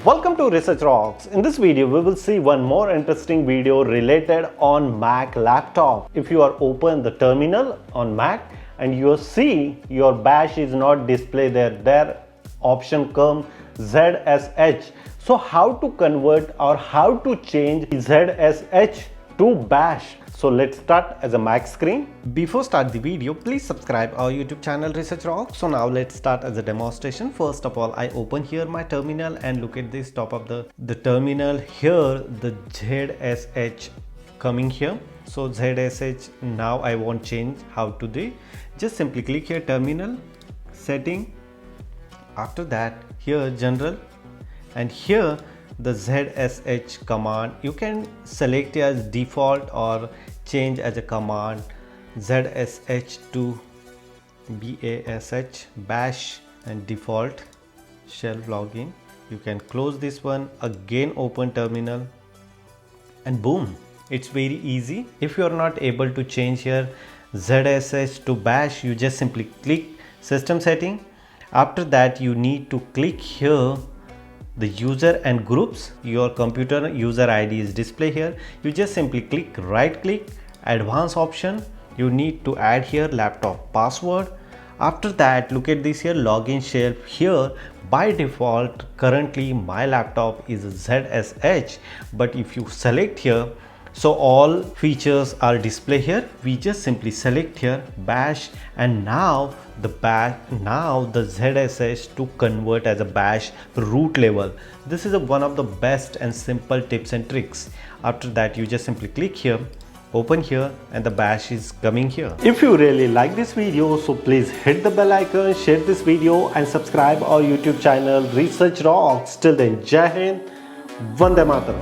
Welcome to Research Rocks. In this video, we will see one more interesting video related on Mac laptop. If you are open the terminal on Mac and you see your bash is not displayed there option come ZSH. So how to convert or how to change ZSH to bash? So let's start as a Mac screen. Before start the video, please subscribe our YouTube channel Research Rocks. So now let's start as a demonstration. First of all, I open here my terminal and look at this top of the terminal. Here the ZSH coming here. So ZSH, now I want change. How to do? Just simply click here terminal, setting. After that here general, and here the ZSH command you can select as default or change as a command ZSH to bash and default shell login. You can close this one, again open terminal, and boom, it's very easy. If you are not able to change here ZSH to bash, you just simply click system setting. After that you need to click here the user and groups. Your computer user ID is display here. You just simply click right click, advanced option. You need to add here laptop password. After that, look at this here login shelf. Here by default currently my laptop is ZSH, but if you select here, so all features are displayed here. We just simply select here bash, and now the ZSH to convert as a bash root level. This is one of the best and simple tips and tricks. After that you just simply click here, open here, and the bash is coming here. If you really like this video, so please hit the bell icon, share this video, and subscribe our YouTube channel Research Rocks. Till then, Jai Hind, Vande Mataram.